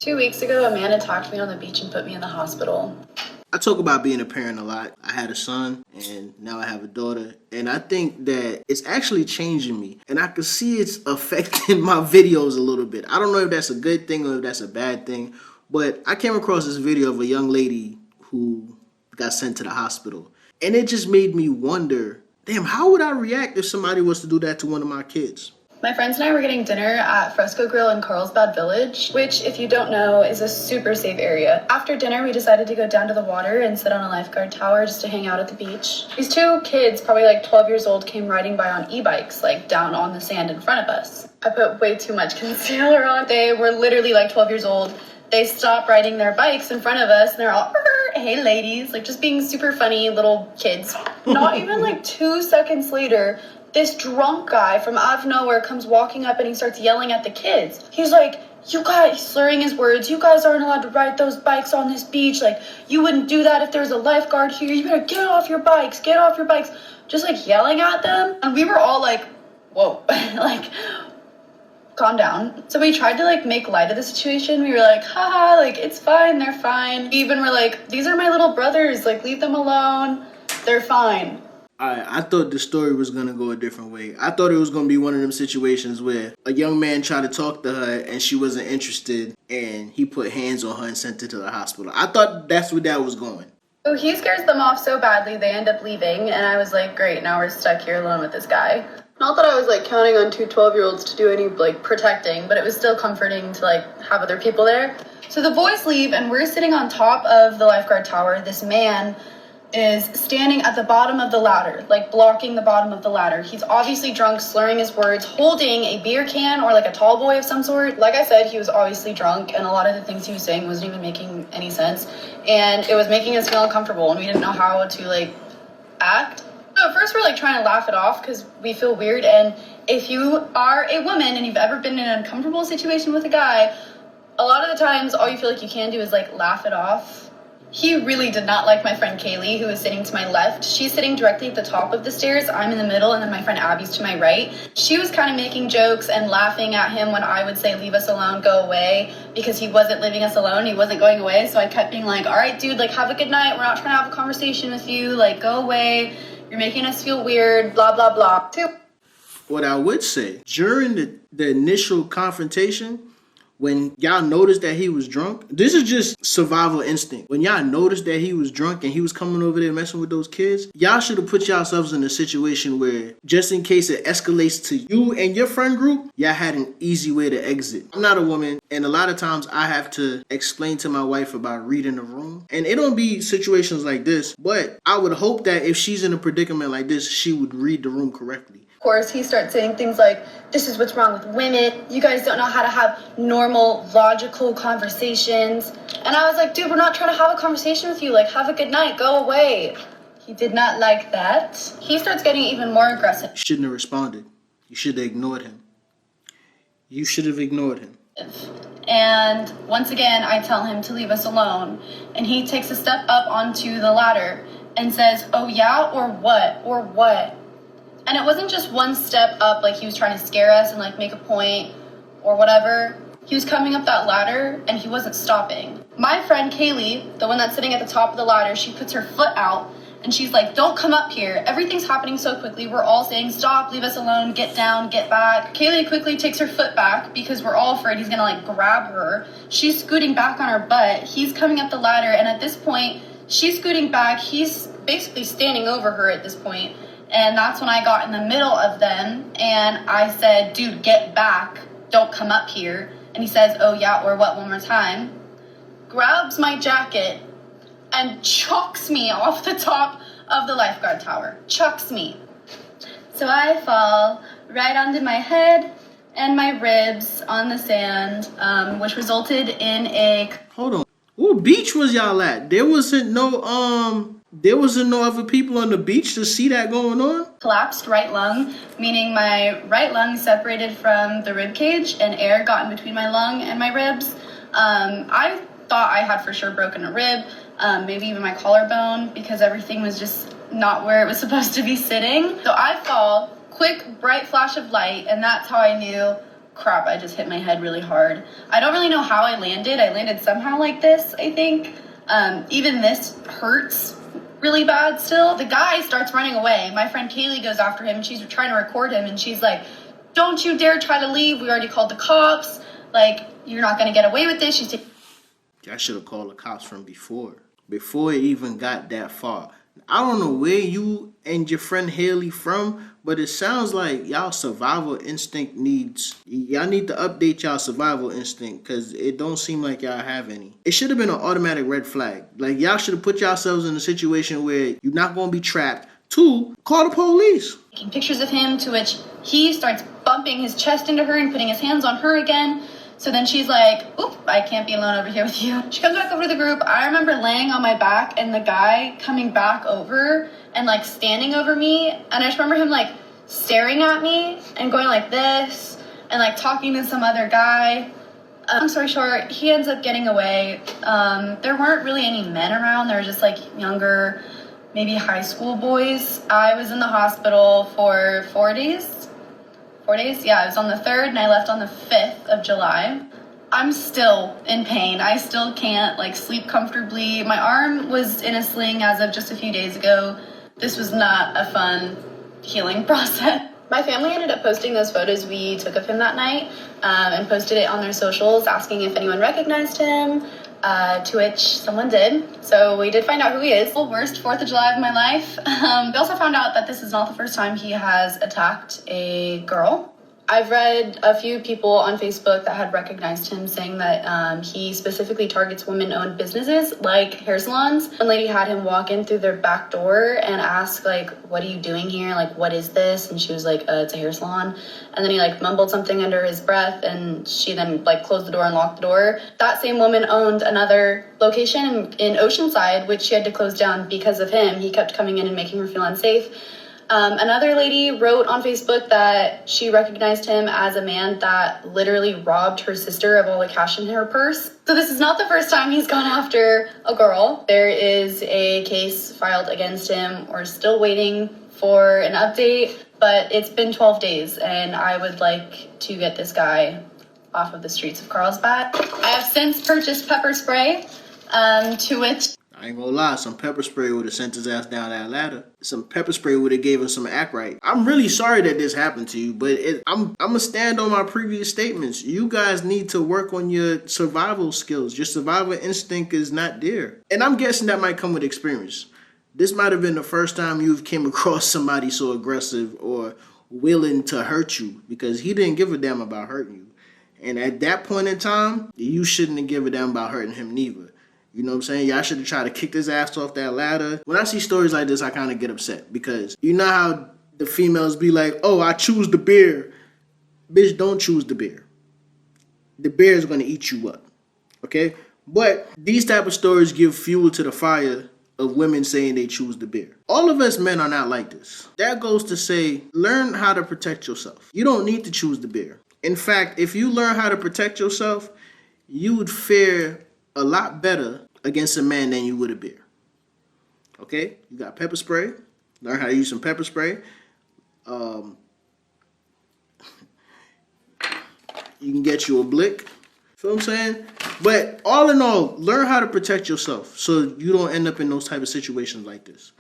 2 weeks ago, a man attacked me on the beach and put me in the hospital. I talk about being a parent a lot. I had a son and now I have a daughter. And I think that it's actually changing me. And I can see it's affecting my videos a little bit. I don't know if that's a good thing or if that's a bad thing. But I came across this video of a young lady who got sent to the hospital. And it just made me wonder, damn, how would I react if somebody was to do that to one of my kids? My friends and I were getting dinner at Fresco Grill in Carlsbad Village, which, if you don't know, is a super safe area. After dinner, we decided to go down to the water and sit on a lifeguard tower just to hang out at the beach. These two kids, probably like 12 years old, came riding by on e-bikes, like down on the sand in front of us. I put way too much concealer on. They were literally like 12 years old. They stopped riding their bikes in front of us and they're all, hey ladies, like just being super funny little kids. Not even like 2 seconds later, this drunk guy from out of nowhere comes walking up and he starts yelling at the kids. He's like, you guys, slurring his words, you guys aren't allowed to ride those bikes on this beach. Like, you wouldn't do that if there was a lifeguard here. You better get off your bikes, get off your bikes. Just like yelling at them. And we were all like, whoa, like, calm down. So we tried to like make light of the situation. We were like, haha, like, it's fine, they're fine. We even were like, these are my little brothers, like, leave them alone. They're fine. I thought the story was going to go a different way. I thought it was going to be one of them situations where a young man tried to talk to her and she wasn't interested and he put hands on her and sent her to the hospital. I thought that's where that was going. So he scares them off so badly they end up leaving, and I was like, great, now we're stuck here alone with this guy. Not that I was like counting on two 12-year-olds to do any like protecting, but it was still comforting to like have other people there. So the boys leave and we're sitting on top of the lifeguard tower. This man is standing at the bottom of the ladder, like blocking the bottom of the ladder. He's obviously drunk, slurring his words, holding a beer can or like a tall boy of some sort. Like I said, he was obviously drunk and a lot of the things he was saying wasn't even making any sense. And it was making us feel uncomfortable and we didn't know how to like act. So at first we're like trying to laugh it off because we feel weird. And if you are a woman and you've ever been in an uncomfortable situation with a guy, a lot of the times all you feel like you can do is like laugh it off. He really did not like my friend Kaylee, who is sitting to my left. She's sitting directly at the top of the stairs. I'm in the middle, and then my friend Abby's to my right. She was kind of making jokes and laughing at him when I would say, leave us alone, go away, because he wasn't leaving us alone. He wasn't going away. So I kept being like, all right, dude, like, have a good night. We're not trying to have a conversation with you. Like, go away. You're making us feel weird, blah, blah, blah. What I would say, during the initial confrontation, when y'all noticed that he was drunk, this is just survival instinct. When y'all noticed that he was drunk and he was coming over there messing with those kids, y'all should have put yourselves in a situation where, just in case it escalates to you and your friend group, y'all had an easy way to exit. I'm not a woman, and a lot of times I have to explain to my wife about reading the room. And it don't be situations like this, but I would hope that if she's in a predicament like this, she would read the room correctly. Of course, he starts saying things like, this is what's wrong with women. You guys don't know how to have normal, logical conversations. And I was like, dude, we're not trying to have a conversation with you. Like, have a good night. Go away. He did not like that. He starts getting even more aggressive. You shouldn't have responded. You should have ignored him. You should have ignored him. And once again, I tell him to leave us alone. And he takes a step up onto the ladder and says, oh yeah, or what? Or what? And it wasn't just one step up, like he was trying to scare us and like make a point or whatever. He was coming up that ladder and he wasn't stopping. My friend Kaylee, the one that's sitting at the top of the ladder, she puts her foot out and she's like, don't come up here. Everything's happening so quickly. We're all saying, stop, leave us alone, get down, get back. Kaylee quickly takes her foot back because we're all afraid he's gonna like grab her. She's scooting back on her butt. He's coming up the ladder and at this point, she's scooting back. He's basically standing over her at this point. And that's when I got in the middle of them and I said, dude, get back. Don't come up here. And he says, oh yeah, or what, one more time. Grabs my jacket and chucks me off the top of the lifeguard tower. Chucks me. So I fall right onto my head and my ribs on the sand, which resulted in a... Hold on. What beach was y'all at? There wasn't no other people on the beach to see that going on? Collapsed right lung, meaning my right lung separated from the rib cage and air got in between my lung and my ribs. I thought I had for sure broken a rib, maybe even my collarbone, because everything was just not where it was supposed to be sitting. So I fall, quick bright flash of light, and that's how I knew crap, I just hit my head really hard. I don't really know how I landed. I landed somehow like this, I think. Even this hurts really bad still. The guy starts running away. My friend Kaylee goes after him, and she's trying to record him, and she's like, don't you dare try to leave. We already called the cops. Like, you're not going to get away with this. She's I should have called the cops from before it even got that far. I don't know where you and your friend Haley from, but it sounds like y'all survival instinct y'all need to update y'all survival instinct, because it don't seem like y'all have any. It should have been an automatic red flag. Like, y'all should have put yourselves in a situation where you're not going to be trapped. 2, call the police. taking pictures of him, to which he starts bumping his chest into her and putting his hands on her again. So then she's like, oop, I can't be alone over here with you. She comes back over to the group. I remember laying on my back and the guy coming back over and like standing over me. And I just remember him like staring at me and going like this and like talking to some other guy. Long story short, he ends up getting away. There weren't really any men around. There were just like younger, maybe high school boys. I was in the hospital for 4 days. 4 days? Yeah, I was on the 3rd and I left on the 5th of July. I'm still in pain. I still can't like sleep comfortably. My arm was in a sling as of just a few days ago. This was not a fun healing process. My family ended up posting those photos we took of him that night and posted it on their socials asking if anyone recognized him, to which someone did. So we did find out who he is. The worst 4th of July of my life. We also found out that this is not the first time he has attacked a girl. I've read a few people on Facebook that had recognized him saying that he specifically targets women-owned businesses like hair salons. One lady had him walk in through their back door and ask, like, what are you doing here? Like, what is this? And she was like, it's a hair salon. And then he like mumbled something under his breath and she then like closed the door and locked the door. That same woman owned another location in Oceanside, which she had to close down because of him. He kept coming in and making her feel unsafe. Another lady wrote on Facebook that she recognized him as a man that literally robbed her sister of all the cash in her purse. So this is not the first time he's gone after a girl. There is a case filed against him. We're still waiting for an update, but it's been 12 days and I would like to get this guy off of the streets of Carlsbad. I have since purchased pepper spray, to which I ain't gonna lie, some pepper spray would have sent his ass down that ladder. Some pepper spray would have gave him some act right. I'm really sorry that this happened to you, but I'm gonna stand on my previous statements. You guys need to work on your survival skills. Your survival instinct is not there. And I'm guessing that might come with experience. This might have been the first time you've came across somebody so aggressive or willing to hurt you, because he didn't give a damn about hurting you. And at that point in time, you shouldn't have given a damn about hurting him neither. You know what I'm saying? Y'all should have tried to kick his ass off that ladder. When I see stories like this, I kind of get upset, because you know how the females be like, oh, I choose the bear. Bitch, don't choose the bear. The bear is going to eat you up. Okay? But these type of stories give fuel to the fire of women saying they choose the bear. All of us men are not like this. That goes to say, learn how to protect yourself. You don't need to choose the bear. In fact, if you learn how to protect yourself, you would fare a lot better against a man than you would a bear. Okay? You got pepper spray. Learn how to use some pepper spray. You can get you a blick. Feel what I'm saying? But all in all, learn how to protect yourself so you don't end up in those type of situations like this.